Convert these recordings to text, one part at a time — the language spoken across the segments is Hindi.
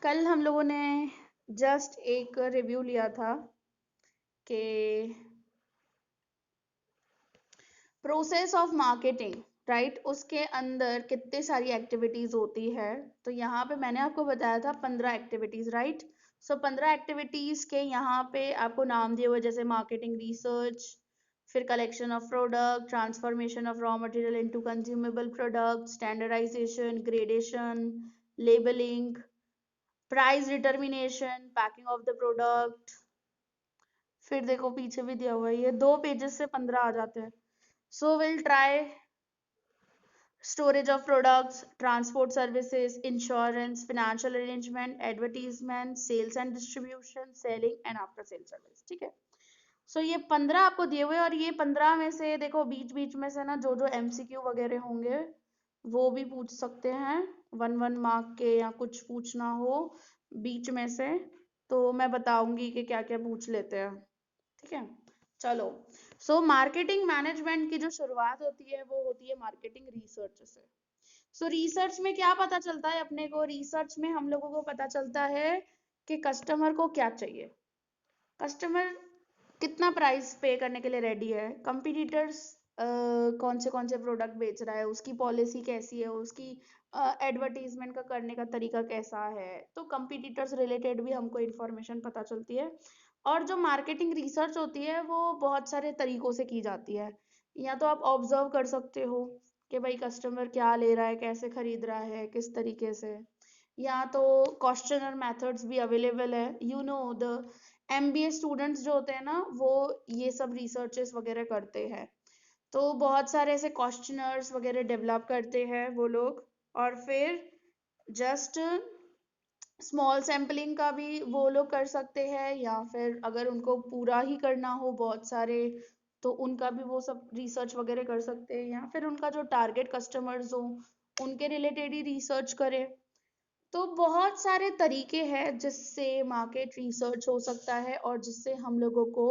कल हम लोगों ने जस्ट एक रिव्यू लिया था कि प्रोसेस ऑफ मार्केटिंग, राइट, उसके अंदर कितनी सारी एक्टिविटीज होती है। तो यहाँ पे मैंने आपको बताया था 15 एक्टिविटीज, राइट। सो 15 एक्टिविटीज के यहाँ पे आपको नाम दिए हुए, जैसे मार्केटिंग रिसर्च, फिर collection of product, transformation of raw material into consumable product, standardisation, gradation, labelling, price determination, packing of the product. फिर देखो पीछे भी दिया हुआ है, ये 2 पेजेस से 15 आ जाते हैं। So will try storage of products, transport services, insurance, financial arrangement, advertisement, sales and distribution, selling and after sale service। ठीक है। सो ये 15 आपको दिए हुए, और ये 15 में से देखो बीच बीच में से ना जो जो एमसीक्यू वगैरह होंगे वो भी पूछ सकते हैं, 1 मार्क के, या कुछ पूछना हो बीच में से तो मैं बताऊंगी कि क्या क्या पूछ लेते हैं। ठीक है, चलो। सो मार्केटिंग मैनेजमेंट की जो शुरुआत होती है वो होती है मार्केटिंग रिसर्च से। सो रिसर्च में क्या पता चलता है अपने को? रिसर्च में हम लोगों को पता चलता है कि कस्टमर को क्या चाहिए, कस्टमर कितना प्राइस पे करने के लिए रेडी है, कंपटीटर्स कौन से प्रोडक्ट बेच रहा है, उसकी पॉलिसी कैसी है, उसकी एडवर्टीजमेंट का करने का तरीका कैसा है। तो कंपटीटर्स रिलेटेड भी हमको इन्फॉर्मेशन पता चलती है। और जो मार्केटिंग रिसर्च होती है वो बहुत सारे तरीकों से की जाती है। या तो आप ऑब्जर्व कर सकते हो कि भाई कस्टमर क्या ले रहा है, कैसे खरीद रहा है, किस तरीके से। या तो क्वेश्चनर मेथड्स भी अवेलेबल है, you know the MBA students जो होते हैं ना वो ये सब रिसर्चेस वगैरह करते हैं। तो बहुत सारे ऐसे क्वेश्चनर्स वगैरह डेवलप करते हैं वो लोग, और फिर जस्ट स्मॉल सैम्पलिंग का भी वो लोग कर सकते हैं, या फिर अगर उनको पूरा ही करना हो बहुत सारे तो उनका भी वो सब रिसर्च वगैरह कर सकते हैं, या फिर उनका जो टारगेट कस्टमर्स हो उनके रिलेटेड ही रिसर्च करें। तो बहुत सारे तरीके हैं जिससे मार्केट रिसर्च हो सकता है और जिससे हम लोगों को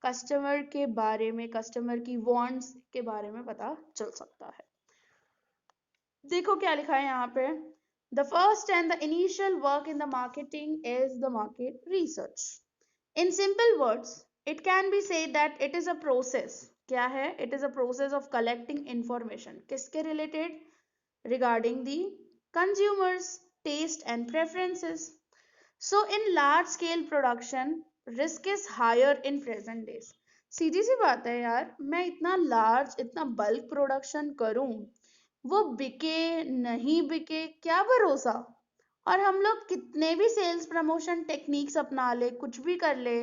कस्टमर के बारे में, कस्टमर की वांट्स के बारे में पता चल सकता है। देखो क्या लिखा है यहाँ पे, the first and the initial work in the marketing is the market research. In simple words it can be said that it is a process. क्या है? It is a process of collecting information, किसके related? regarding the consumers taste and preferences. So in large scale production risk is higher in present days। सीधी सी बात है यार, मैं इतना लार्ज, इतना बल्क प्रोडक्शन करूं, वो बिके नहीं बिके क्या भरोसा। और हम लोग कितने भी सेल्स प्रमोशन टेक्निक्स अपना ले, कुछ भी कर ले,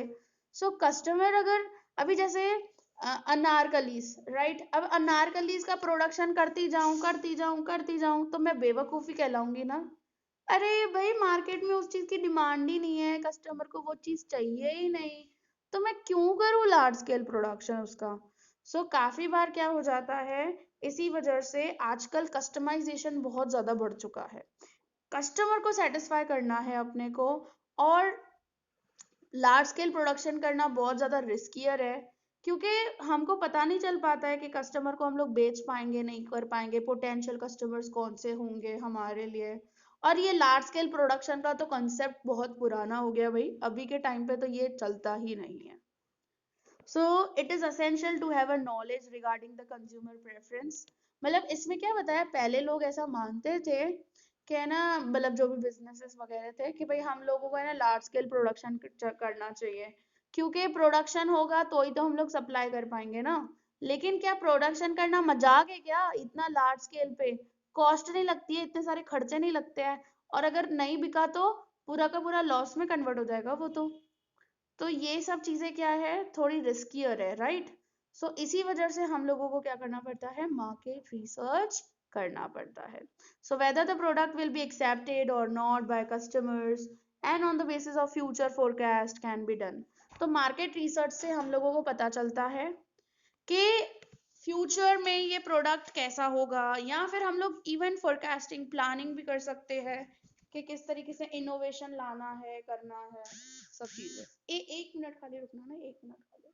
सो कस्टमर अगर अभी जैसे अनारकलीस, राइट, अब अनारकलीस का प्रोडक्शन करती जाऊं तो मैं बेवकूफी कहलाऊंगी ना। अरे भाई मार्केट में उस चीज की डिमांड ही नहीं है, कस्टमर को वो चीज चाहिए ही नहीं, तो मैं क्यों करूँ लार्ज स्केल प्रोडक्शन उसका। सो काफी बार क्या हो जाता है, इसी वजह से आजकल कस्टमाइजेशन बहुत ज्यादा बढ़ चुका है, कस्टमर को सेटिस्फाई करना है अपने को। और लार्ज स्केल प्रोडक्शन करना बहुत ज़्यादा रिस्कियर है, क्योंकि हमको पता नहीं चल पाता है कि कस्टमर को हम लोग बेच पाएंगे नहीं कर पाएंगे, पोटेंशियल कस्टमर्स कौन से होंगे हमारे लिए। और ये लार्ज स्केल प्रोडक्शन का तो कंसेप्ट बहुत पुराना हो गया भाई, अभी के टाइम पे तो ये चलता ही नहीं है। So it is essential to have a knowledge regarding the consumer preference. मतलब इसमें क्या बताया, पहले लोग ऐसा मानते थे कि है ना, मतलब जो भी बिजनेसेस वगैरह थे कि भाई हम लोगों को है ना लार्ज स्केल प्रोडक्शन करना चाहिए, क्योंकि प्रोडक्शन होगा तो ही तो हम लोग सप्लाई कर पाएंगे ना। लेकिन क्या प्रोडक्शन करना मजाक है क्या? इतना लार्ज स्केल पे कॉस्ट नहीं लगती है, इतने सारे खर्चे नहीं लगते हैं, और अगर नहीं बिका तो पूरा का पूरा लॉस में कन्वर्ट हो जाएगा वो तो ये सब चीजें क्या है, थोड़ी रिस्कियर है, राइट। सो इसी वजह से हम लोगों को क्या करना पड़ता है, मार्केट रिसर्च करना पड़ता है। So whether the product will be accepted और not by customers and on the basis of future forecast can be done. तो मार्केट रिसर्च से हम लोगों को पता चलता है कि फ्यूचर में ये प्रोडक्ट कैसा होगा, या फिर हम लोग इवन फोरकास्टिंग प्लानिंग भी कर सकते हैं कि किस तरीके से इनोवेशन लाना है, करना है, सब चीजें। एक मिनट खाली रुकना ना, 1 मिनट खाली।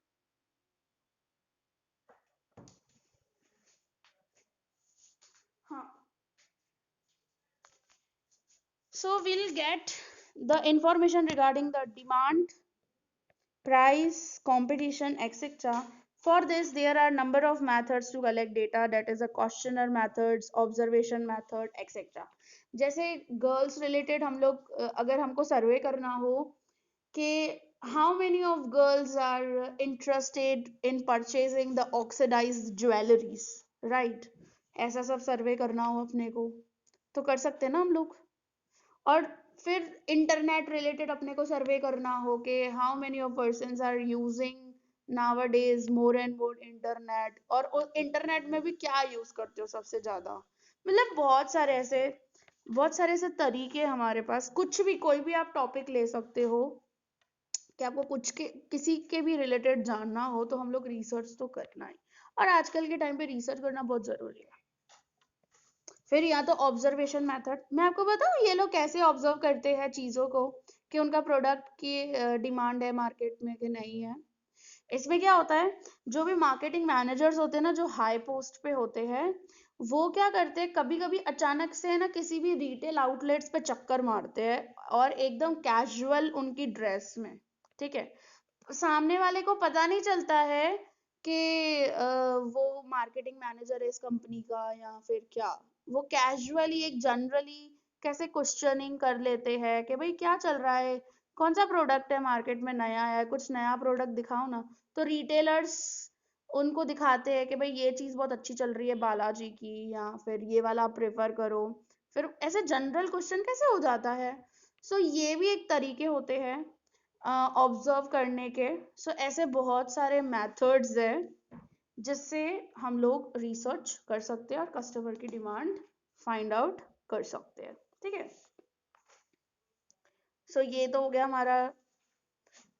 हाँ, so will get the information regarding the demand, price, competition, etc. For this, there are number of methods to collect data, that is a questionnaire methods, observation method, etc. जैसे गर्ल्स रिलेटेड हम लोग अगर हमको सर्वे करना हो कि how many of girls are interested in purchasing the oxidized jewelries, right? ऐसा सब सर्वे करना हो अपने को तो कर सकते हैं ना हम लोग। और फिर इंटरनेट रिलेटेड अपने को सर्वे करना हो कि how many of persons are using nowadays more and more internet, और इंटरनेट में भी क्या यूज करते हो सबसे ज्यादा। मतलब बहुत सारे ऐसे तरीके हमारे पास, कुछ भी कोई भी आप टॉपिक ले सकते हो कि आपको कुछ के किसी के भी रिलेटेड जानना हो तो हम लोग रिसर्च तो करना है, और आजकल के टाइम पे रिसर्च करना बहुत जरूरी है। फिर या तो ऑब्जर्वेशन मेथड, मैं आपको बताऊं ये लोग कैसे ऑब्जर्व करते हैं चीजों को कि उनका प्रोडक्ट की डिमांड है मार्केट में कि नहीं है। इसमें क्या होता है, जो भी मार्केटिंग मैनेजर्स होते हैं ना, जो हाई पोस्ट पे होते हैं, वो क्या करते हैं, कभी कभी अचानक से ना किसी भी रिटेल आउटलेट्स पे चक्कर मारते हैं और एकदम कैजुअल उनकी ड्रेस में, ठीक है, सामने वाले को पता नहीं चलता है कि वो मार्केटिंग मैनेजर है इस कंपनी का या फिर क्या। वो कैजुअली एक जनरली कैसे क्वेश्चनिंग कर लेते हैं कि भाई क्या चल रहा है, कौन सा प्रोडक्ट है मार्केट में नया है, कुछ नया प्रोडक्ट दिखाओ ना। तो रिटेलर्स उनको दिखाते हैं कि भाई ये चीज बहुत अच्छी चल रही है बालाजी की, या फिर ये वाला आप प्रेफर करो। फिर ऐसे जनरल क्वेश्चन कैसे हो जाता है। सो ये भी एक तरीके होते हैं ऑब्जर्व करने के। सो ऐसे बहुत सारे मेथड्स है जिससे हम लोग रिसर्च कर सकते हैं और कस्टमर की डिमांड फाइंड आउट कर सकते हैं, ठीक है। सो ये तो हो गया हमारा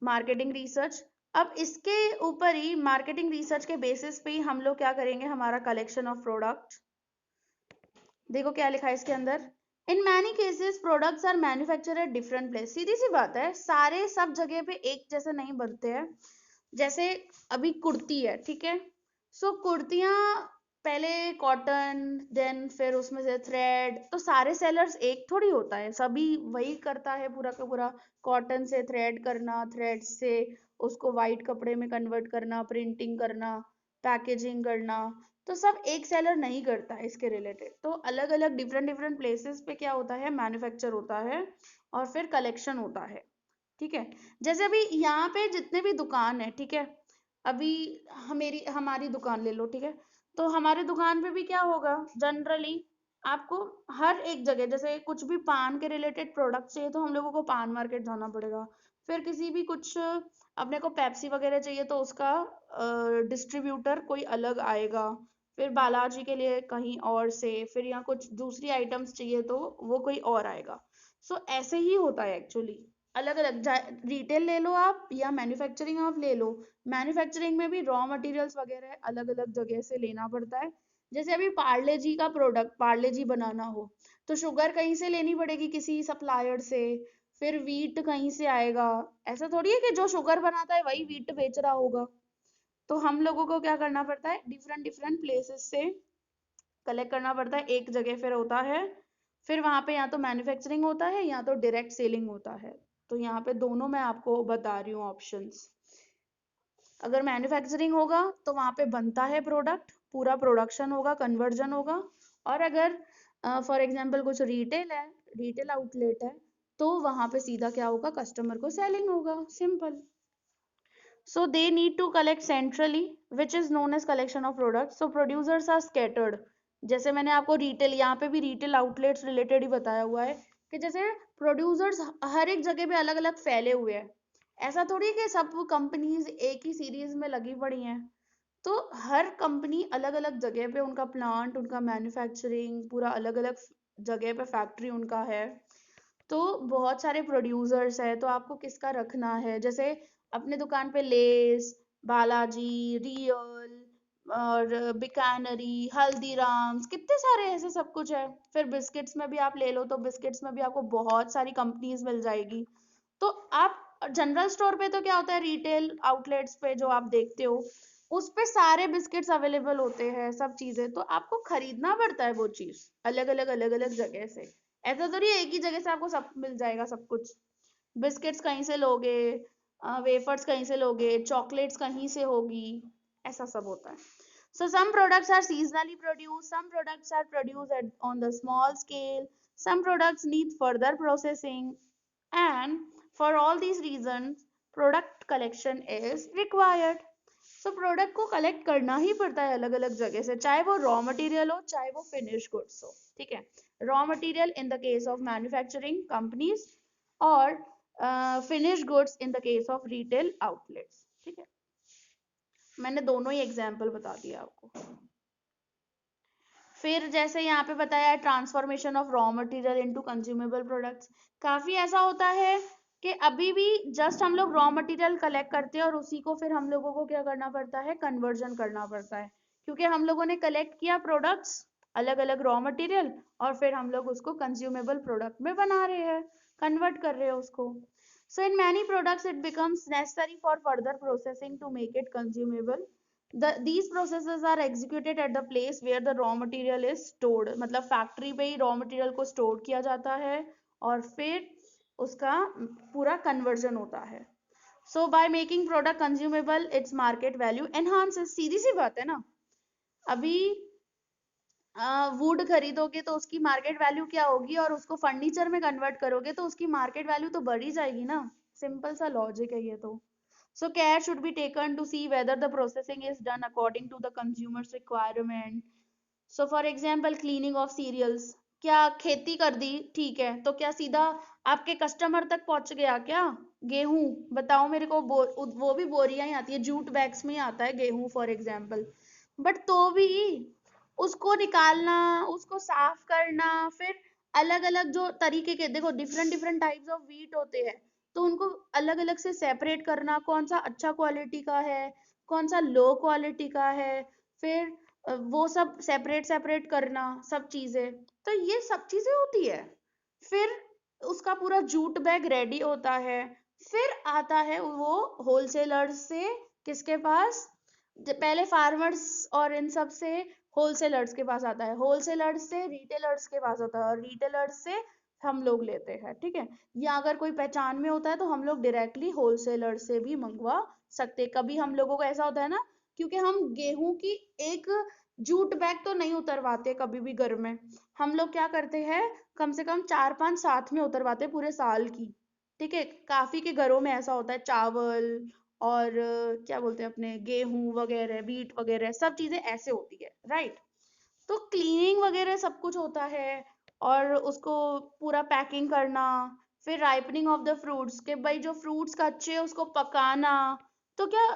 मार्केटिंग रिसर्च। अब इसके ऊपर ही मार्केटिंग रिसर्च के बेसिस पे ही हम लोग क्या करेंगे, हमारा कलेक्शन ऑफ प्रोडक्ट। देखो क्या लिखा है इसके अंदर, in many cases products are manufacture at different place. सीधी सी बात है, सारे सब जगह पे एक जैसे नहीं बनते हैं। जैसे अभी कुर्ती है, ठीक है, सो कुर्तियां पहले कॉटन, देन फिर उसमें से थ्रेड, तो सारे सेलर्स एक थोड़ी होता है, सभी वही करता है पूरा का पूरा, कॉटन से थ्रेड करना, थ्रेड से उसको वाइट कपड़े में कन्वर्ट करना, प्रिंटिंग करना, पैकेजिंग करना। तो सब एक सेलर नहीं करता है इसके रिलेटेड, तो अलग अलग डिफरेंट डिफरेंट प्लेसेस पे क्या होता है, मैन्युफैक्चर होता है और फिर कलेक्शन होता है, ठीक है। जैसे अभी यहाँ पे जितने भी दुकान है, ठीक है, अभी हमारी दुकान ले लो, ठीक है, तो हमारी दुकान पे भी क्या होगा, जनरली आपको हर एक जगह, जैसे कुछ भी पान के रिलेटेड प्रोडक्ट चाहिए तो हम लोगों को पान मार्केट जाना पड़ेगा। फिर किसी भी कुछ अपने को पेप्सी वगैरह चाहिए तो उसका डिस्ट्रीब्यूटर कोई अलग आएगा। फिर बालाजी के लिए कहीं और से, फिर यहाँ कुछ दूसरी आइटम्स चाहिए तो वो कोई और आएगा। सो ऐसे ही होता है एक्चुअली, अलग अलग रिटेल ले लो आप या मैन्युफैक्चरिंग आप ले लो, मैन्युफैक्चरिंग में भी रॉ मटेरियल्स वगैरह अलग अलग जगह से लेना पड़ता है। जैसे अभी पार्ले जी का प्रोडक्ट, पार्ले जी बनाना हो तो शुगर कहीं से लेनी पड़ेगी, किसी सप्लायर से, फिर वीट कहीं से आएगा। ऐसा थोड़ी है कि जो शुगर बनाता है वही वीट बेच रहा होगा। तो हम लोगों को क्या करना पड़ता है, डिफरेंट डिफरेंट प्लेसेस से कलेक्ट करना पड़ता है, एक जगह फिर होता है। फिर वहां पे या तो मैन्युफैक्चरिंग होता है या तो डायरेक्ट सेलिंग होता है। तो यहाँ पे दोनों मैं आपको बता रही हूँ ऑप्शंस। अगर मैन्युफैक्चरिंग होगा तो वहां पे बनता है प्रोडक्ट, पूरा प्रोडक्शन होगा, कन्वर्जन होगा। और अगर फॉर एग्जांपल कुछ रिटेल है, रिटेल आउटलेट है, तो वहां पे सीधा क्या होगा, कस्टमर को सेलिंग होगा, simple. So they need to collect centrally, which is known as collection of products. So producers are scattered. जैसे मैंने आपको रिटेल, यहाँ पे भी रिटेल आउटलेट्स रिलेटेड ही बताया हुआ है कि जैसे प्रोड्यूसर्स हर एक जगह पे अलग अलग फैले हुए हैं। ऐसा थोड़ी है कि सब कंपनीज एक ही सीरीज में लगी पड़ी हैं। तो हर कंपनी अलग अलग जगह पे उनका प्लांट, उनका मैन्युफैक्चरिंग पूरा अलग अलग जगह पे फैक्ट्री उनका है। तो बहुत सारे प्रोड्यूसर्स है, तो आपको किसका रखना है, जैसे अपने दुकान पे लेस, बालाजी, रियल और बिकानरी, हल्दीराम्स, कितने सारे ऐसे सब कुछ है। फिर बिस्किट्स में भी आप ले लो तो बिस्किट्स में भी आपको बहुत सारी कंपनीज मिल जाएगी। तो आप जनरल स्टोर पे तो क्या होता है, रिटेल आउटलेट्स पे जो आप देखते हो उस पे सारे बिस्किट्स अवेलेबल होते हैं, सब चीजें, तो आपको खरीदना पड़ता है वो चीज अलग अलग जगह से। ऐसा थोड़ी है एक ही जगह से आपको सब मिल जाएगा सब कुछ। बिस्किट्स कहीं से लोगे, वेफर्स कहीं से लोगे, चॉकलेट्स कहीं से होगी, ऐसा सब होता है। So some products are seasonally produced, some products are produced on the small scale, some products need further processing, and for all these reasons product collection is required. So product को कलेक्ट करना ही पड़ता है अलग अलग जगह से, चाहे वो रॉ मटेरियल हो चाहे वो फिनिश गुड्स हो, ठीक है। Raw material in the case of manufacturing companies, और finish goods in the case of retail outlets, ठीक है। मैंने दोनों ही एग्जाम्पल बता दिया आपको। फिर जैसे यहाँ पे बताया है transformation of raw material into consumable products. काफी ऐसा होता है कि अभी भी जस्ट हम लोग रॉ मटेरियल कलेक्ट करते हैं और उसी को फिर हम लोगों को क्या करना पड़ता है, कन्वर्जन करना पड़ता है, क्योंकि हम लोगों ने कलेक्ट किया प्रोडक्ट्स, अलग अलग रॉ मटेरियल, और फिर हम लोग उसको कंज्यूमेबल प्रोडक्ट में बना रहे हैं, कन्वर्ट कर रहे हैं उसको। So in many products it becomes necessary for further processing to make it consumable. These processes are executed at the place where the raw material is stored, मतलब फैक्ट्री पे ही रॉ मटेरियल को स्टोर किया जाता है और फिर उसका पूरा कन्वर्जन होता है। So by making product consumable its market value enhances, सीधी सी बात है ना। अभी वुड खरीदोगे तो उसकी मार्केट वैल्यू क्या होगी, और उसको फर्नीचर में कन्वर्ट करोगे तो उसकी मार्केट वैल्यू तो बढ़ ही जाएगी ना। सिंपल सा लॉजिक है ये तो। So care should be taken to see whether the processing is done according to the consumer's requirement. So for example cleaning of cereals, क्या खेती कर दी ठीक है, तो क्या सीधा आपके कस्टमर तक पहुंच गया क्या गेहूं? बताओ मेरे को। वो भी बोरियां ही आती है, जूट बैग्स में ही आता है गेहूं फॉर एग्जाम्पल, बट तो भी उसको निकालना, उसको साफ करना, फिर अलग अलग जो तरीके के, देखो different different types of wheat होते हैं, तो उनको अलग अलग से सेपरेट करना, कौन सा अच्छा क्वालिटी का है, कौन सा लो क्वालिटी का है, फिर वो सब सेपरेट सेपरेट करना सब चीजें, तो ये सब चीजें होती है। फिर उसका पूरा जूट बैग रेडी होता है, फिर आता है वो होलसेलर्स से, किसके पास, पहले फार्मर्स और इन सब से होलसेलर्स के पास आता है, होलसेलर्स से रिटेलर्स के पास आता है, और रिटेलर्स से हम लोग लेते हैं, ठीक है। या अगर कोई पहचान में होता है तो हम लोग डायरेक्टली होलसेलर से भी मंगवा सकते। कभी हम लोगों को ऐसा होता है ना, क्योंकि हम गेहूं की एक जूट बैग तो नहीं उतरवाते कभी भी घर में, हम लोग क्या करते हैं, कम से कम 4-5 साथ में उतरवाते पूरे साल की, ठीक है। काफी के घरों में ऐसा होता है, चावल और क्या बोलते हैं अपने गेहूं वगैरह, बीट वगैरह, सब चीजें ऐसे होती है, राइट। तो क्लीनिंग वगैरह सब कुछ होता है, और उसको पूरा पैकिंग करना, फिर राइपनिंग ऑफ द फ्रूट्स, के भाई जो फ्रूट्स कच्चे है उसको पकाना। तो क्या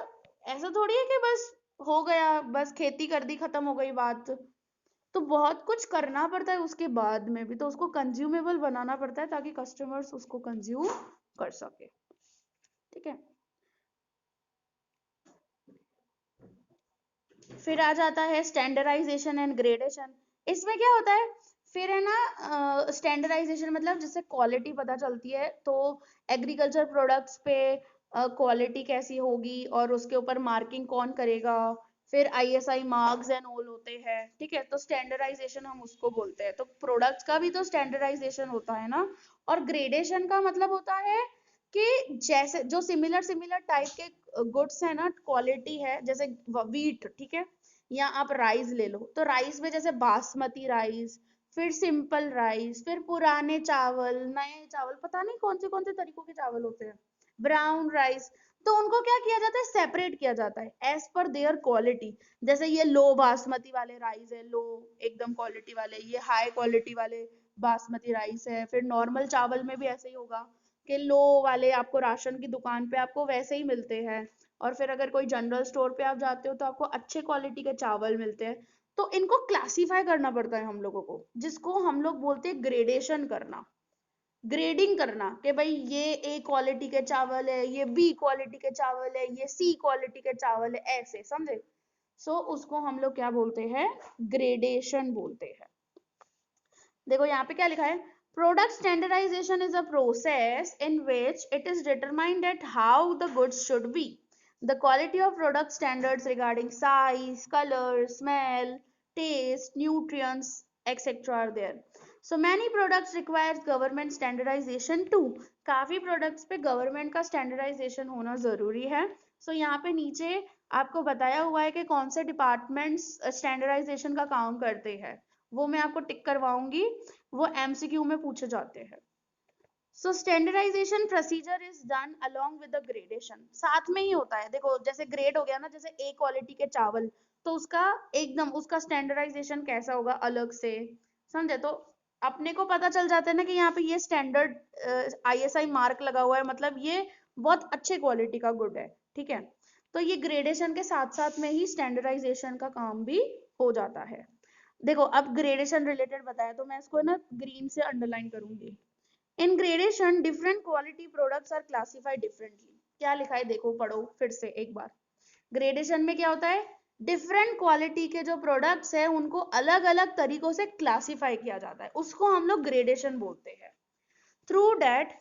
ऐसा थोड़ी है कि बस हो गया, बस खेती कर दी खत्म हो गई बात, तो बहुत कुछ करना पड़ता है उसके बाद में भी, तो उसको कंज्यूमेबल बनाना पड़ता है ताकि कस्टमर्स उसको कंज्यूम कर सके, ठीक है। फिर आ जाता है स्टैंडर्डाइजेशन एंड ग्रेडेशन। इसमें क्या होता है, फिर है ना स्टैंडर्डाइजेशन मतलब जिससे क्वालिटी पता चलती है, तो एग्रीकल्चर प्रोडक्ट्स पे क्वालिटी कैसी होगी और उसके ऊपर मार्किंग कौन करेगा, फिर आईएसआई मार्क्स एंड ऑल होते हैं, ठीक है। तो स्टैंडर्डाइजेशन हम उसको बोलते हैं। तो प्रोडक्ट्स का भी तो स्टैंडर्डाइजेशन होता है ना। और ग्रेडेशन का मतलब होता है कि जैसे जो सिमिलर सिमिलर टाइप के गुड्स है ना, क्वालिटी है, जैसे वीट, ठीक है, या आप राइस ले लो, तो राइस में जैसे बासमती राइस, फिर सिंपल राइस, फिर पुराने चावल, नए चावल, पता नहीं कौन से तरीकों के चावल होते हैं, ब्राउन राइस, तो उनको क्या किया जाता है, सेपरेट किया जाता है एज पर देयर क्वालिटी। जैसे ये लो बासमती वाले राइस है, लो एकदम क्वालिटी वाले, ये हाई क्वालिटी वाले बासमती राइस है। फिर नॉर्मल चावल में भी ऐसे ही होगा कि लो वाले आपको राशन की दुकान पे आपको वैसे ही मिलते हैं, और फिर अगर कोई जनरल स्टोर पे आप जाते हो तो आपको अच्छे क्वालिटी के चावल मिलते हैं। तो इनको क्लासिफाई करना पड़ता है हम लोगों को, जिसको हम लोग बोलते हैं ग्रेडेशन करना, ग्रेडिंग करना, कि भाई ये ए क्वालिटी के चावल है, ये बी क्वालिटी के चावल है, ये सी क्वालिटी के चावल है, ऐसे समझे। सो उसको हम लोग क्या बोलते हैं, ग्रेडेशन बोलते हैं। देखो यहाँ पे क्या लिखा है, product standardization is a process in which it is determined that how the goods should be. The quality of product standards regarding size, color, smell, taste, nutrients, etc. are there. So many products requires government standardisation too, काफी प्रोडक्ट्स पे गवर्नमेंट का स्टैंडर्डाइजेशन होना जरूरी है। सो यहाँ पे नीचे आपको बताया हुआ है कि कौन से डिपार्टमेंट्स स्टैंडर्डाइजेशन का काम करते हैं, वो मैं आपको टिक करवाऊंगी, वो एमसीक्यू में पूछे जाते हैं। So standardization procedure is done along with the gradation, साथ में ही होता है। देखो जैसे ग्रेड हो गया ना, जैसे ए क्वालिटी के चावल, तो उसका एकदम उसका स्टैंडर्डाइजेशन कैसा होगा अलग से, समझे। तो अपने को पता चल जाता है ना कि यहाँ पे ये स्टैंडर्ड आईएसआई मार्क लगा हुआ है, मतलब ये बहुत अच्छे क्वालिटी का गुड है, ठीक है। तो ये ग्रेडेशन के साथ साथ में ही स्टैंडर्डाइजेशन का काम भी हो जाता है। देखो अब ग्रेडेशन रिलेटेड बताया तो मैं इसको ना ग्रीन से अंडरलाइन करूंगी। In gradation different quality products are classified differently. क्या लिखा है देखो, पढ़ो फिर से एक बार। ग्रेडेशन में क्या होता है, डिफरेंट क्वालिटी के जो प्रोडक्ट्स है उनको अलग अलग तरीकों से क्लासिफाई किया जाता है, उसको हम लोग ग्रेडेशन बोलते हैं। थ्रू डेट,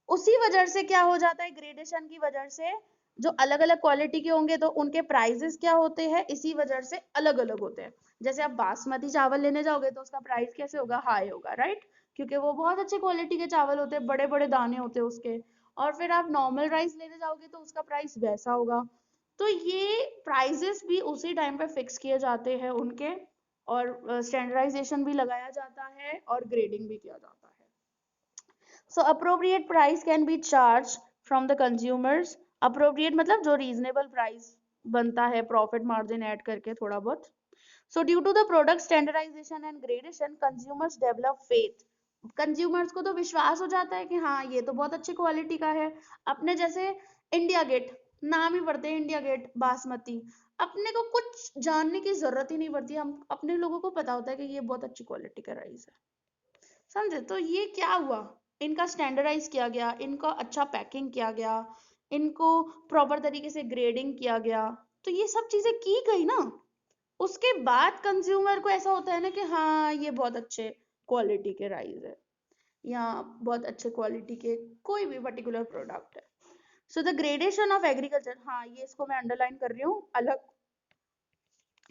उसी वजह से क्या हो जाता है, ग्रेडेशन की वजह से जो अलग अलग क्वालिटी के होंगे तो उनके प्राइजेस क्या होते हैं, इसी वजह से अलग अलग होते हैं। जैसे आप बासमती चावल लेने जाओगे तो उसका प्राइस कैसे होगा, हाई होगा, राइट, क्योंकि वो बहुत अच्छे क्वालिटी के चावल होते हैं, बड़े बड़े दाने होते हैं उसके। और फिर आप नॉर्मल राइस लेने जाओगे तो उसका प्राइस वैसा होगा। तो ये प्राइजेस भी उसी टाइम पे फिक्स किए जाते हैं उनके, और स्टैंडर्डाइजेशन भी लगाया जाता है और ग्रेडिंग भी किया जाता है। So appropriate price can be charged from the consumers. Appropriate मतलब जो reasonable price बनता है, profit margin ऐड करके थोड़ा बहुत। So due to the product standardization and gradation, consumers develop faith. Consumers को तो विश्वास हो जाता है कि हाँ ये तो बहुत अच्छी क्वालिटी का है। अपने जैसे इंडिया गेट, नाम ही पढ़ते हैं इंडिया गेट बासमती, अपने को कुछ जानने की जरूरत ही नहीं पड़ती, हम अपने लोगों को पता होता है कि ये बहुत अच्छी क्वालिटी का राइस है, समझे। तो ये क्या हुआ, इनका स्टैंडर्डाइज किया गया, इनका अच्छा पैकिंग किया गया, इनको प्रॉपर तरीके से ग्रेडिंग किया गया, तो ये सब चीजें की गई ना। उसके बाद कंज्यूमर को ऐसा होता है ना कि हाँ ये बहुत अच्छे क्वालिटी के राइस है, या बहुत अच्छे क्वालिटी के कोई भी पर्टिकुलर प्रोडक्ट है। So the gradation of agriculture, हाँ ये इसको मैं अंडरलाइन कर रही हूँ अलग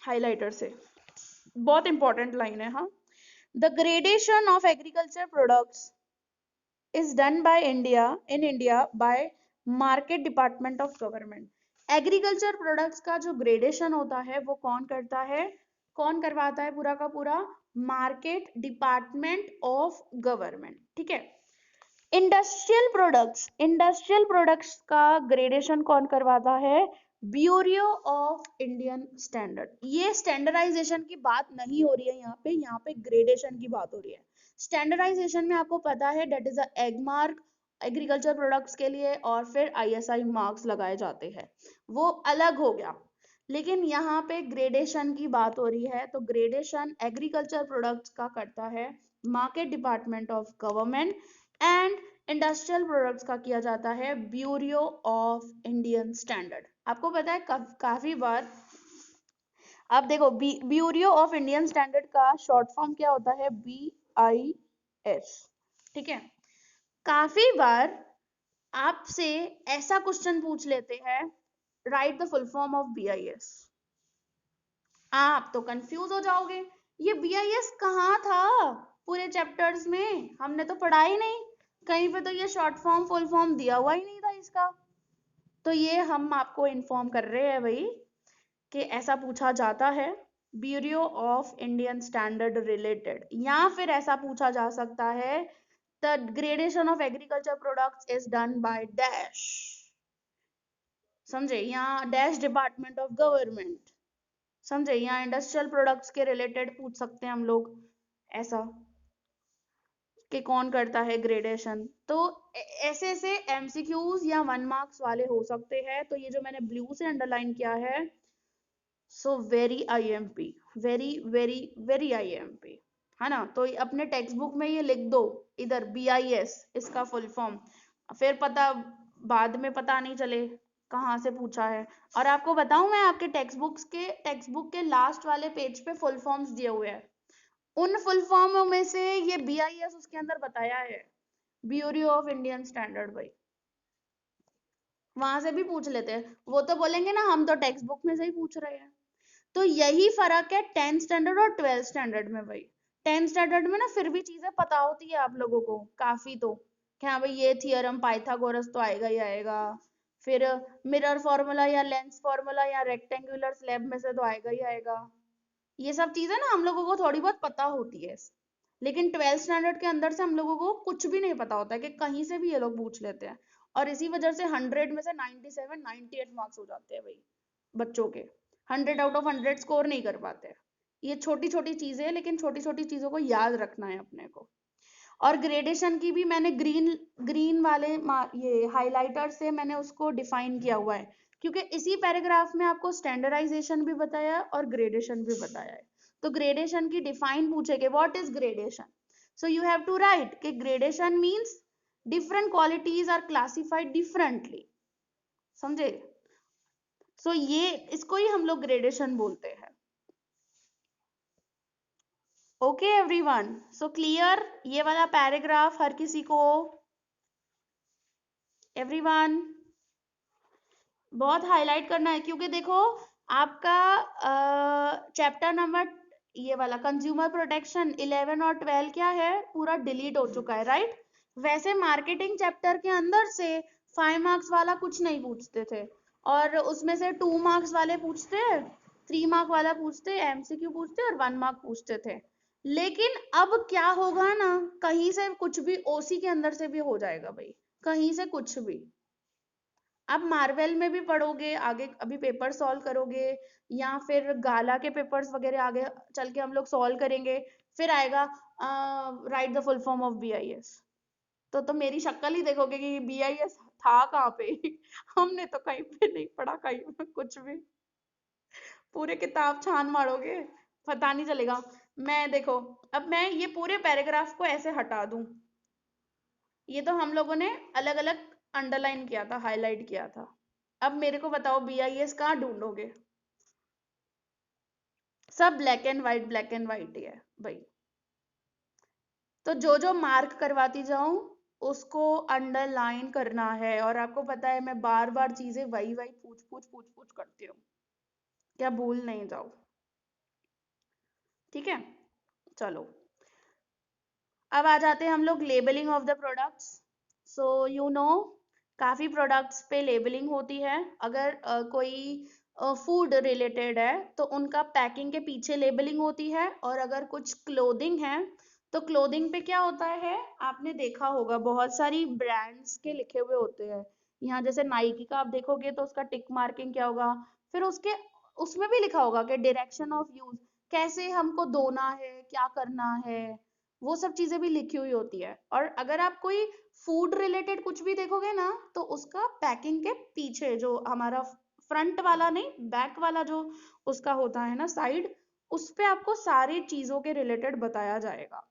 हाइलाइटर से, बहुत इंपॉर्टेंट लाइन है। हाँ, the gradation of agriculture products is done by India by Market Department of Government. Agriculture products का जो ग्रेडेशन होता है वो कौन करता है, कौन करवाता है पूरा का पूरा, मार्केट डिपार्टमेंट ऑफ गवर्नमेंट, ठीक है। इंडस्ट्रियल प्रोडक्ट्स का ग्रेडेशन कौन करवाता है, ब्यूरो ऑफ इंडियन स्टैंडर्ड। ये स्टैंडर्डाइजेशन की बात नहीं हो रही है यहाँ पे ग्रेडेशन की बात हो रही है। स्टैंडर्डाइजेशन में आपको पता है that is a Agmark agriculture products के लिए, और फिर आईएसआई मार्क्स लगाए जाते हैं, वो अलग हो गया। लेकिन यहाँ पे ग्रेडेशन की बात हो रही है, तो ग्रेडेशन एग्रीकल्चर प्रोडक्ट्स का करता है market department of government, and industrial products का किया जाता है ब्यूरो ऑफ इंडियन स्टैंडर्ड। आपको पता है काफी बार आप देखो ब्यूरो ऑफ इंडियन स्टैंडर्ड का शॉर्ट फॉर्म क्या होता है, BIS, ठीक है। काफी बार आपसे ऐसा क्वेश्चन पूछ लेते हैं, right the full form of BIS। आप तो कंफ्यूज हो जाओगे, ये BIS कहाँ था पूरे चैप्टर्स में, हमने तो पढ़ा ही नहीं, कहीं पे तो ये शॉर्ट फॉर्म फुल फॉर्म दिया हुआ ही नहीं था इसका। तो ये हम आपको इन्फॉर्म कर रहे हैं भाई कि ऐसा पूछा जाता है bureau of Indian standard related, या फिर ऐसा पूछा जा सकता है the gradation of agriculture products is done by dash, समझे, यहाँ डैश डिपार्टमेंट ऑफ गवर्नमेंट, समझे, यहाँ इंडस्ट्रियल प्रोडक्ट्स के रिलेटेड पूछ सकते हैं हम लोग ऐसा कि कौन करता है ग्रेडेशन। तो ऐसे ऐसे एमसीक्यूज या 1 मार्क्स वाले हो सकते हैं। तो ये जो मैंने ब्लू से अंडरलाइन किया है, so very IMP, very very very IMP, है ना। तो अपने टेक्स्ट बुक में ये लिख दो इधर BIS इसका फुल फॉर्म, फिर पता बाद में पता नहीं चले कहाँ से पूछा है। और आपको बताऊं मैं, आपके टेक्स्ट बुक के लास्ट वाले पेज पे फुल फॉर्म्स दिए हुए हैं, उन फुल फॉर्मों में से ये BIS उसके अंदर बताया है, ब्यूरो ऑफ इंडियन स्टैंडर्ड भाई, वहां से भी पूछ लेते हैं। वो तो बोलेंगे ना हम तो टेक्स्ट बुक में से ही पूछ रहे हैं। तो यही फर्क है 10th स्टैंडर्ड और 12th स्टैंडर्ड में भाई। 10th स्टैंडर्ड में ना फिर भी चीजें पता होती है आप लोगों को काफी, तो कि हाँ भाई ये थियरम पाइथागोरस तो आएगा ही आएगा, फिर मिरर फॉर्मूला या लेंस फॉर्मूला या रेक्टेंगुलर स्लैब में से तो आएगा ही आएगा। ये सब चीजें ना हम लोगों को थोड़ी बहुत पता होती है, लेकिन 12th स्टैंडर्ड के अंदर से हम लोगों को कुछ भी नहीं पता होता है, कि कहीं से भी ये लोग पूछ लेते हैं, और इसी वजह से 100 में से 97 98 मार्क्स हो जाते हैं भाई बच्चों के, 100 आउट ऑफ 100 स्कोर नहीं कर पाते। ये छोटी छोटी चीजें हैं, लेकिन छोटी छोटी चीजों को याद रखना है अपने को। और ग्रेडेशन की भी मैंने ग्रीन ग्रीन वाले ये हाइलाइटर से मैंने उसको डिफाइन किया हुआ है, क्योंकि इसी पैराग्राफ में आपको स्टैंडर्डाइजेशन भी बताया है और ग्रेडेशन भी बताया है। तो ग्रेडेशन की डिफाइन पूछेगे, what is gradation, so you have to write कि gradation means different qualities are classified differently, समझे। सो ये इसको ही हम लोग ग्रेडेशन बोलते हैं। ओके एवरीवन, सो क्लियर ये वाला पैराग्राफ हर किसी को, एवरीवन बहुत हाईलाइट करना है, क्योंकि देखो आपका चैप्टर नंबर ये वाला कंज्यूमर प्रोटेक्शन 11 और 12 क्या है, पूरा डिलीट हो चुका है, राइट। वैसे मार्केटिंग चैप्टर के अंदर से 5 मार्क्स वाला कुछ नहीं पूछते थे, और उसमें से 2 मार्क्स वाले पूछते, 3 मार्क वाला पूछते, एमसीक्यू पूछते और 1 मार्क पूछते थे। लेकिन अब क्या होगा ना, कहीं से कुछ भी ओसी के अंदर से भी हो जाएगा भाई, कहीं से कुछ भी। आप मार्वेल में भी पढ़ोगे आगे, अभी पेपर सॉल्व करोगे, या फिर गाला के पेपर्स वगैरह आगे चल के हम लोग सॉल्व करेंगे, फिर आएगा right the full form of BIS, तो मेरी शक्ल ही देखोगे कि बीआईएस था कहाँ पे हमने तो कहीं पे नहीं पढ़ा, कहीं पे कुछ भी, पूरे किताब छान मारोगे पता नहीं चलेगा। मैं देखो, अब मैं ये पूरे पैराग्राफ को ऐसे हटा दूं, ये तो हम लोगों ने अलग अलग अंडरलाइन किया था, हाईलाइट किया था। अब मेरे को बताओ बीआईएस कहाँ ढूंढोगे, सब ब्लैक एंड वाइट ही है भाई। तो जो जो मार्क करवाती जाऊं उसको अंडरलाइन करना है, और आपको पता है मैं बार बार चीजें वही वही पूछ करती हूँ, क्या भूल नहीं जाओ, ठीक है। चलो अब आ जाते हैं हम लोग labelling of the products. So you know काफी प्रोडक्ट्स पे लेबलिंग होती है, अगर कोई फूड रिलेटेड है तो उनका पैकिंग के पीछे लेबलिंग होती है, और अगर कुछ क्लोथिंग है तो क्लोथिंग पे क्या होता है, आपने देखा होगा बहुत सारी ब्रांड्स के लिखे हुए होते हैं, यहाँ जैसे नाइकी का आप देखोगे तो उसका टिक मार्किंग क्या होगा, फिर उसके उसमें भी लिखा होगा कि डायरेक्शन ऑफ यूज, कैसे हमको धोना है, क्या करना है, वो सब चीजें भी लिखी हुई होती है। और अगर आप कोई फूड रिलेटेड कुछ भी देखोगे ना, तो उसका पैकिंग के पीछे जो हमारा फ्रंट वाला नहीं बैक वाला जो उसका होता है ना साइड, उस पे आपको सारी चीजों के रिलेटेड बताया जाएगा।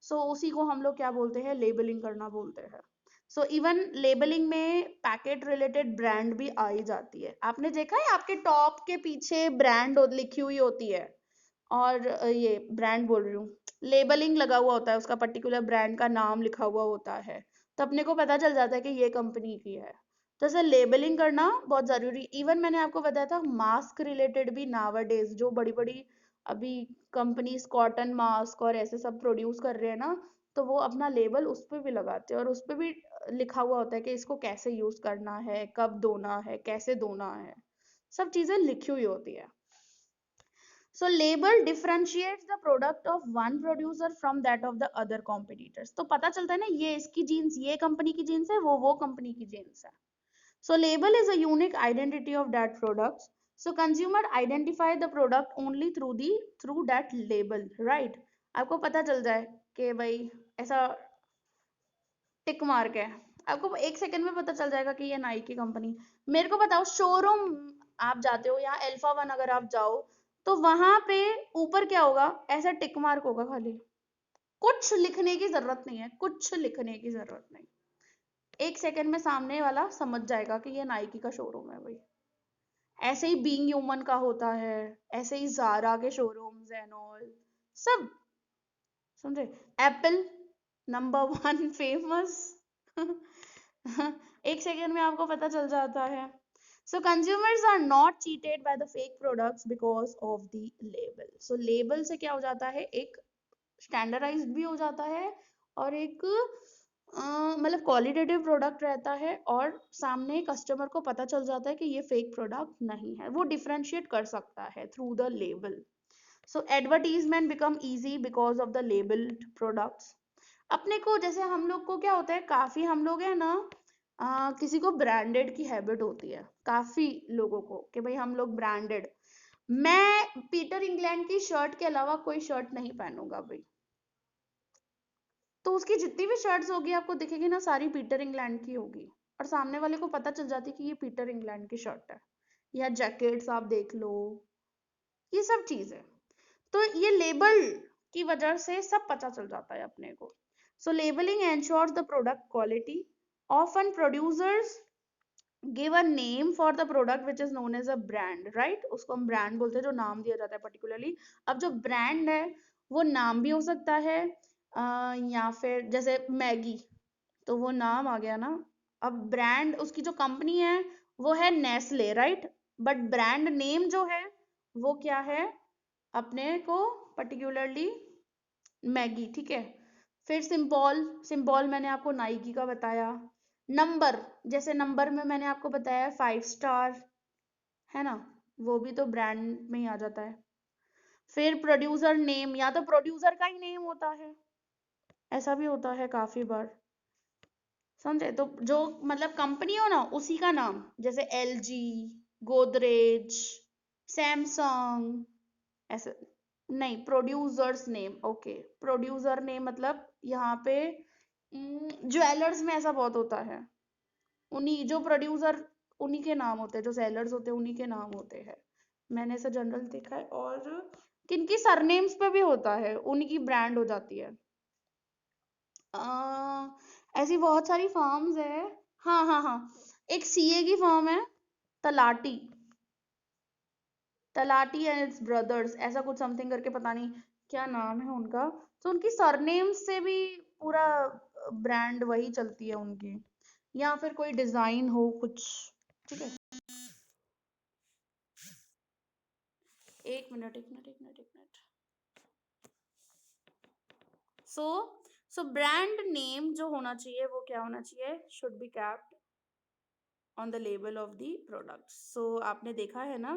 उसी को हम लोग क्या बोलते हैं, लेबलिंग करना बोलते हैं। इवन लेबलिंग में पैकेट रिलेटेड ब्रांड भी आई जाती है, आपने देखा है आपके टॉप के पीछे ब्रांड लिखी हुई होती है, और ये ब्रांड बोल रही हूँ, लेबलिंग लगा हुआ होता है, उसका पर्टिकुलर ब्रांड का नाम लिखा हुआ होता है, तो अपने को पता चल जाता है कि ये कंपनी की है। तो ऐसे लेबलिंग करना बहुत जरूरी। इवन मैंने आपको बताया था मास्क रिलेटेड भी नावाडेज जो बड़ी बड़ी अभी कंपनीज कॉटन मास्क और ऐसे सब प्रोड्यूस कर रहे हैं ना, तो वो अपना लेबल उस पर भी लगाते हैं, और उस पर भी लिखा हुआ होता है कि इसको कैसे यूज करना है, कब धोना है, कैसे धोना है, सब चीजें लिखी हुई होती है। So label differentiates the product of one producer from that of the other competitors. तो पता चलता है ना ये इसकी जीन्स ये कंपनी की जीन्स है, वो कंपनी की जीन्स है। So label is a unique identity of that product. So consumer identify the product only through that label, right? आपको पता चल जाए कि भाई ऐसा टिक मार्क है, आपको एक सेकंड में पता चल जाएगा कि ये नाइकी कंपनी। मेरे को बताओ शोरूम आप जाते हो, या अल्फा वन अगर आप जाओ, तो वहां पे ऊपर क्या होगा, ऐसा टिक मार्क होगा खाली, कुछ लिखने की जरूरत नहीं है, कुछ लिखने की जरूरत नहीं, एक सेकंड में सामने वाला समझ जाएगा कि ये नाइकी का शोरूम है भाई। ऐसे ही बीइंग ह्यूमन का होता है, ऐसे ही जारा के शोरूम्स एंड ऑल सब, समझे। एप्पल नंबर 1 फेमस एक सेकंड में आपको पता चल जाता है। So consumers are not cheated by the fake products because of the label. So label से क्या हो जाता है, एक स्टैंडर्डाइज्ड भी हो जाता है और एक मतलब क्वालिटेटिव प्रोडक्ट रहता है और सामने कस्टमर को पता चल जाता है कि ये फेक प्रोडक्ट नहीं है, वो डिफरेंशिएट कर सकता है through the label. So advertisement become easy because of the labelled products. अपने को जैसे हम लोग को क्या होता है, काफी हम लोग है ना, किसी को ब्रांडेड की हैबिट होती है काफी लोगों को कि भाई हम लोग ब्रांडेड. मैं पीटर इंग्लैंड की शर्ट के अलावा कोई शर्ट नहीं पहनूंगा भाई, तो उसकी जितनी भी शर्ट्स होगी आपको दिखेगी ना, सारी पीटर इंग्लैंड की होगी और सामने वाले को पता चल जाती कि ये पीटर इंग्लैंड की शर्ट है. या जैकेट्स आप देख लो, ये सब चीज है. तो ये लेबल की वजह से सब पता चल जाता है अपने को. So labelling ensures the product quality. Often producers give a name for the product which is known as a brand, right. उसको हम ब्रांड बोलते हैं, जो नाम दिया जाता है पर्टिकुलरली. अब जो ब्रांड है वो नाम भी हो सकता है, या फिर जैसे मैगी, तो वो नाम आ गया ना. अब ब्रांड, उसकी जो कंपनी है वो है Nestle, right. But brand name जो है वो क्या है अपने को, पर्टिकुलरली मैगी, ठीक है. फिर सिंबल, सिंबल मैंने आपको नाइकी का बताया. नंबर, जैसे नंबर में मैंने आपको बताया 5 स्टार, है ना, वो भी तो ब्रांड में ही आ जाता है. फिर प्रोड्यूसर नेम, या तो प्रोड्यूसर का ही नेम होता है, ऐसा भी होता है काफी बार, समझे. तो जो मतलब कंपनी हो ना उसी का नाम, जैसे LG, गोदरेज, सैमसंग, ऐसे. नहीं, producers name, okay. Producer name मतलब यहाँ पे ज्वेलर्स में ऐसा बहुत होता है, उन्हीं जो प्रोड्यूसर उन्हीं के नाम होते हैं, जो सेलर्स होते हैं उन्हीं के नाम होते हैं. मैंने ऐसा जनरल देखा है. और किनकी सरनेम्स पे भी होता है, उनकी ब्रांड हो जाती है. ऐसी बहुत सारी फर्म्स है. हाँ हाँ हाँ, एक CA की फर्म है, talati, talati and it's brothers, ऐसा कुछ समथिंग करके, पता नहीं क्या नाम है उनका. तो उनकी सरनेम से भी पूरा ब्रांड वही चलती है उनकी, या फिर कोई डिजाइन हो कुछ, ठीक है. एक मिनट एक मिनट एक मिनट एक minute. So so brand name जो होना चाहिए वो क्या होना चाहिए, should be capped on the label of the product. So आपने देखा है ना,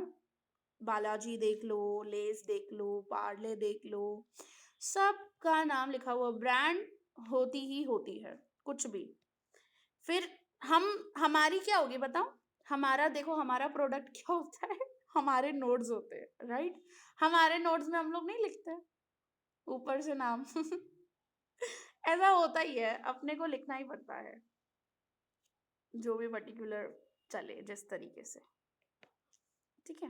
बालाजी देख लो, लेस देख लो, पार्ले देख लो, सबका नाम लिखा हुआ, ब्रांड होती ही होती है कुछ भी. फिर हम, हमारी क्या होगी बताओ, हमारा देखो, हमारा प्रोडक्ट क्या होता है, हमारे नोट्स होते हैं, राइट. हमारे नोट्स में हम लोग नहीं लिखते ऊपर से नाम ऐसा होता ही है, अपने को लिखना ही पड़ता है जो भी पर्टिकुलर चले जिस तरीके से, ठीक है.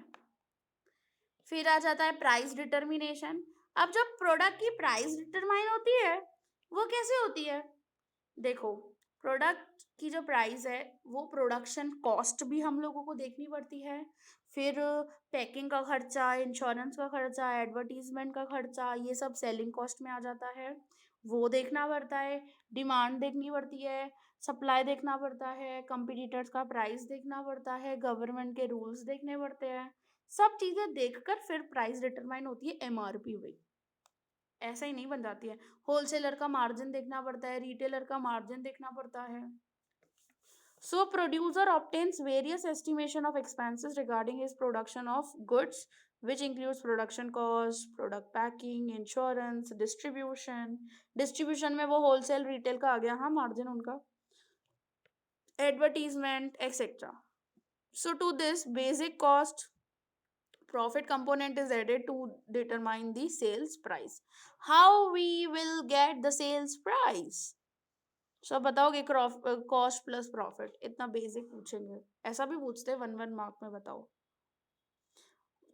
फिर आ जाता है प्राइस डिटर्मिनेशन. अब जब प्रोडक्ट की प्राइस डिटरमाइन होती है, वो कैसे होती है, देखो. प्रोडक्ट की जो प्राइस है वो प्रोडक्शन कॉस्ट भी हम लोगों को देखनी पड़ती है. फिर पैकिंग का खर्चा, इंश्योरेंस का खर्चा, एडवर्टीजमेंट का खर्चा, ये सब सेलिंग कॉस्ट में आ जाता है, वो देखना पड़ता है. डिमांड देखनी पड़ती है, सप्लाई देखना पड़ता है, कंपटीटर्स का प्राइस देखना पड़ता है, गवर्नमेंट के रूल्स देखने पड़ते हैं. सब चीजें देखकर फिर प्राइस डिटरमाइन होती है, MRP हुई. ऐसा ही नहीं बन जाती है. होलसेलर का मार्जिन देखना पड़ता है, रिटेलर का मार्जिन देखना पड़ता है. सो producer obtains various estimation of expenses regarding his production of goods, which includes production cost, product packing, insurance, distribution. Distribution में वो wholesale retail का आ गया, हाँ, मार्जिन उनका, advertisement, etc. So to this basic cost, profit component is added to determine the sales price. How we will get the sales price? सब बताओगे, कॉस्ट प्लस प्रॉफिट, इतना बेसिक पूछेंगे, ऐसा भी पूछते हैं 1 मार्क में, बताओ.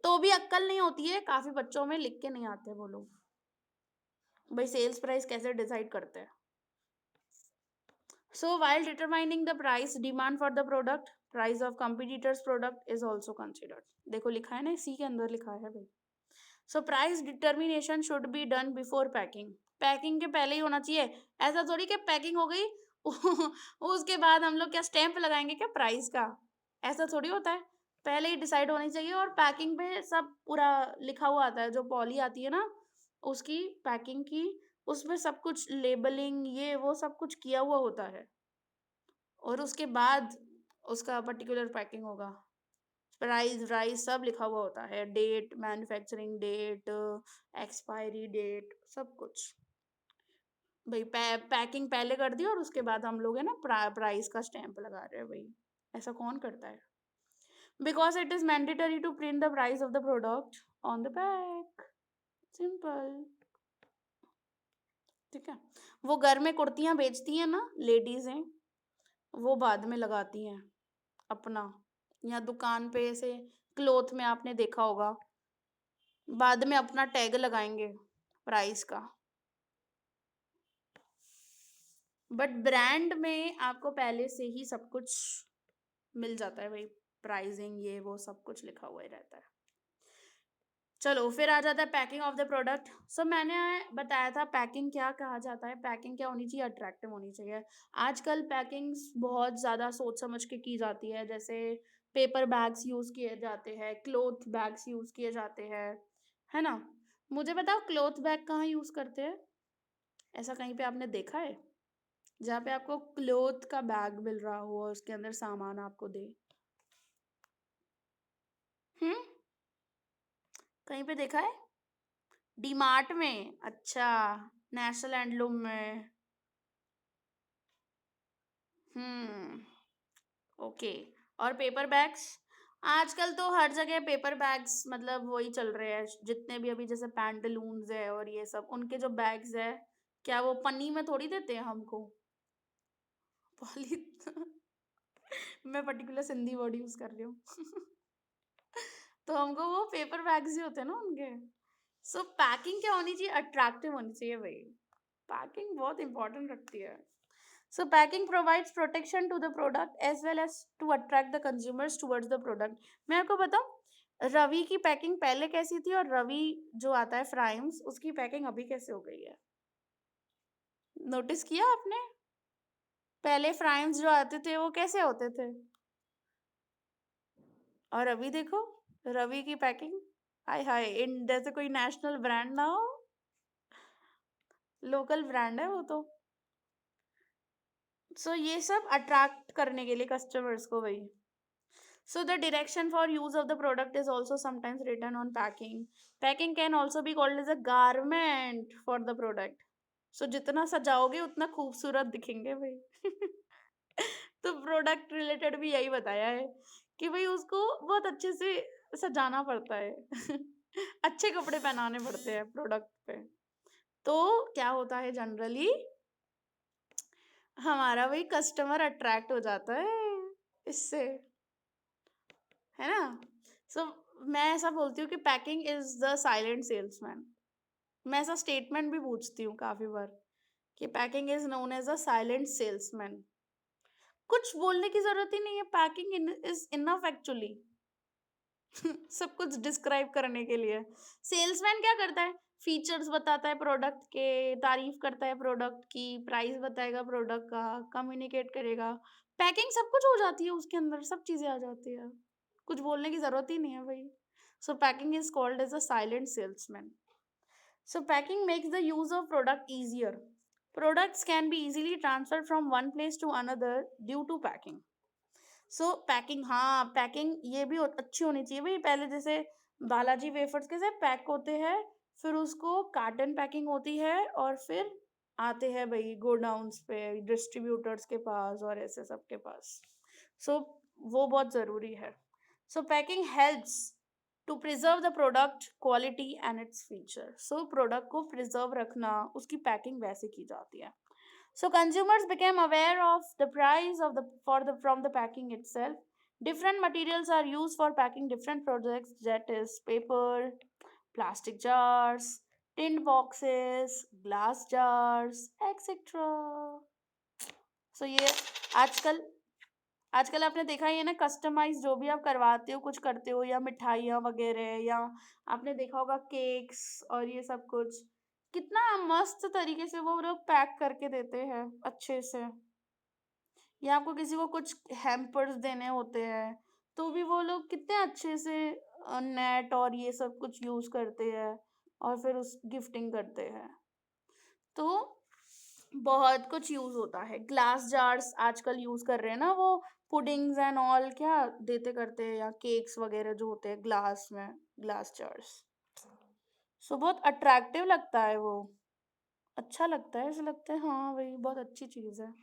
तो भी अक्कल नहीं होती है काफी बच्चों में, लिख के नहीं आते वो लोग, भाई सेल्स प्राइस कैसे डिसाइड करते हैं. सो while determining the price, demand for the product, price of competitors product is also considered. देखो लिखा है ना, इसी के अंदर लिखा है भाई. So price determination should be done before packing. Packing के पहले ही होना चाहिए. ऐसा थोड़ी कि पैकिंग हो गई उसके बाद हम लोग क्या स्टैंप लगाएंगे क्या प्राइस का, ऐसा थोड़ी होता है. पहले ही डिसाइड होनी चाहिए, और पैकिंग पे सब पूरा लिखा हुआ आता है, जो पॉली आती है ना उसकी पैकिंग की, उसमें सब कुछ लेबलिंग ये वो सब कुछ किया हुआ होता है, और उसके बाद उसका पर्टिकुलर पैकिंग होगा। प्राइस राइस सब लिखा हुआ होता है, date, manufacturing date, expiry date, सब कुछ। भाई पैकिंग पहले कर दी और उसके बाद हम लोग है ना प्राइस का स्टैंप लगा रहे हैं भाई। ऐसा कौन करता है? Because it is mandatory to print the price of the product on the back. Simple. ठीक है। वो घर में कुर्तियां बेचती हैं ना लेडीज हैं, वो बाद में लगाती हैं अपना, या दुकान पे से क्लोथ में आपने देखा होगा, बाद में अपना टैग लगाएंगे प्राइस का। बट ब्रांड में आपको पहले से ही सब कुछ मिल जाता है भाई, प्राइसिंग ये वो सब कुछ लिखा हुआ ही रहता है। चलो फिर आ जाता है पैकिंग ऑफ द प्रोडक्ट। सो मैंने बताया था पैकिंग क्या कहा जाता है, पैकिंग क्या होनी चाहिए, अट्रैक्टिव होनी चाहिए। आजकल पैकिंग्स बहुत ज़्यादा सोच समझ के की जाती है, जैसे पेपर बैग्स यूज़ किए जाते हैं, क्लोथ बैग्स यूज़ किए जाते हैं, है ना। मुझे बताओ क्लोथ बैग कहाँ यूज़ करते हैं? ऐसा कहीं पे आपने देखा है जहाँ पे आपको क्लोथ का बैग मिल रहा हो और उसके अंदर सामान आपको दे? हम्म, कहीं पे देखा है? डीमार्ट में? अच्छा, नेशनल हैंडलूम में। हम्म, ओके। और पेपर बैग्स? आजकल तो हर जगह पेपर बैग्स मतलब वही चल रहे हैं, जितने भी अभी जैसे पैंटलून्स है और ये सब उनके जो बैग्स है, क्या वो पन्नी में थोड़ी देते हैं हमको? पॉली मैं पर्टिकुलर सिंधी वर्ड यूज कर रही हूँ तो हमको वो पेपर बैग्स ही होते हैं ना उनके। सो पैकिंग क्या होनी चाहिए? अट्रैक्टिव होनी चाहिए भाई, पैकिंग बहुत इंपॉर्टेंट रखती है। So packing provides protection to the product as well as to attract the consumers towards the product. मैं आपको बताऊं, रवि की पैकिंग पहले कैसी थी और रवि जो आता है फ्राइम्स उसकी पैकिंग अभी कैसे हो गई है? नोटिस किया आपने? पहले फ्राइम्स जो आते थे वो कैसे होते थे, और अभी देखो रवि की पैकिंग, हाय हाय, इन जैसे कोई नेशनल ब्रांड ना हो, लोकल ब्रांड है वो तो। सो ये सब अट्रैक्ट करने के लिए कस्टमर्स को भाई। So the direction for use of the product is also sometimes written on packing. Packing can also be called as a garment for the product. So जितना सजाओगे उतना खूबसूरत दिखेंगे भाई तो प्रोडक्ट रिलेटेड भी यही बताया है कि भाई उसको बहुत अच्छे से सजाना पड़ता है अच्छे कपड़े पहनाने पड़ते हैं प्रोडक्ट पे। तो क्या होता है जनरली, हमारा भाई कस्टमर अट्रैक्ट हो जाता है इससे, है ना। सो मैं ऐसा बोलती हूँ कि packing is the silent salesman. मैं ऐसा स्टेटमेंट भी पूछती हूँ काफी बार कि packing is known as a silent salesman. कुछ बोलने की जरूरत ही नहीं है, पैकिंग इज इनफ एक्चुअली सब कुछ डिस्क्राइब करने के लिए। सेल्समैन क्या करता है? फीचर्स बताता है प्रोडक्ट के, तारीफ करता है प्रोडक्ट की, प्राइस बताएगा प्रोडक्ट का, कम्युनिकेट करेगा। पैकिंग सब कुछ हो जाती है उसके अंदर, सब चीजें आ जाती है, कुछ बोलने की जरूरत ही नहीं है भाई। So packing is called as a silent salesman. So packing makes the use of product easier. Products can be easily transferred from one place to another due to packing. So packing, हाँ पैकिंग ये भी अच्छी होनी चाहिए भाई। पहले जैसे बालाजी वेफर्स कैसे पैक होते हैं, फिर उसको कार्टन पैकिंग होती है और फिर आते हैं भाई गोडाउन्स पे डिस्ट्रीब्यूटर्स के पास और ऐसे सब के पास। सो वो बहुत ज़रूरी है। So packing helps to preserve the product quality and its feature. So product को प्रिजर्व रखना, उसकी पैकिंग वैसे की जाती है। So consumers became aware of the price of the for the from the packing itself. Different materials are used for packing different products, that is paper, plastic jars, tin boxes, glass jars, etc. So ये आजकल आजकल आपने देखा ही है ना, कस्टमाइज जो भी आप करवाते हो कुछ करते हो, या मिठाइयाँ वगैरह, या आपने देखा होगा केक्स और ये सब कुछ, कितना मस्त तरीके से वो लोग पैक करके देते हैं अच्छे से। या आपको किसी को कुछ हैम्पर्स देने होते हैं तो भी वो लोग कितने अच्छे से नेट और ये सब कुछ यूज करते हैं, और फिर उस गिफ्टिंग करते हैं। तो बहुत कुछ यूज होता है। ग्लास जार्स आजकल यूज कर रहे हैं ना, वो पुडिंग्स एंड ऑल क्या देते करते हैं, या केक्स वगैरह जो होते हैं ग्लास में, ग्लास जार्स। सो बहुत अट्रैक्टिव लगता है वो, अच्छा लगता है, ऐसा लगता है हाँ भाई बहुत अच्छी चीज है।